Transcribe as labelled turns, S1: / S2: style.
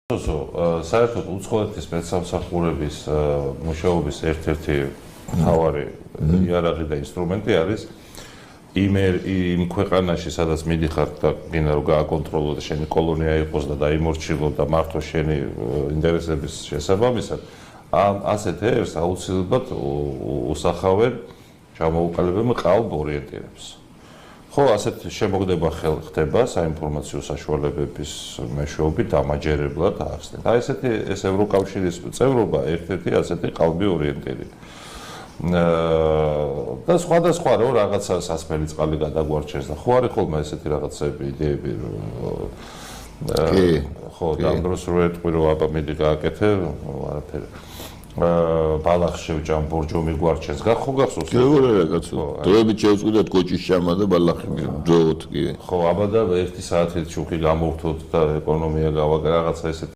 S1: საერთოდ უცხოეთის მეცნიერების მუშაობის ერთ-ერთი მთავარი იარაღი და ინსტრუმენტი არის იმ ქვეყანაში, სადაც მიდიხარ და გინდა რომ გააკონტროლო და შენი კოლონია იყოს და დაიმორჩილო და მართო შენი ინტერესების შესაბამისად, ასეთ ერს აუცილებლად უსახავენ ჩამოუყალიბებელ ყალბ ორიენტირებს. ხო, ასეთ შემოგდება ხდება საინფორმაციო საშუალებების მეშვეობით დამაჯერებლად ახსნით. აი ესეთი ეს ევროკავშირის წევრობა ერთ-ერთი ასეთი ყალბი ორიენტირია. და სხვადასხვა რო რაღაცა სასმელი წყალი გადაგვარჩენს და ხო არის ხოლმე ესეთი რაღაცები იდეები ხო და ამ დროს რო ეტყვი რომ აბა მიდი გააკეთე არაფერი ბალახ შევჭამ ბორჯომი გვარჩენს ხო გახსოვს
S2: გეუბნები რagazzo დროებით შევწყვიტეთ კოჭის შამა და ბალახი მიდროთ კი
S1: ხო აბა და 1 საათით შუქი გამოვთოთ და ეკონომია გავაგა რაღაცა ესეთი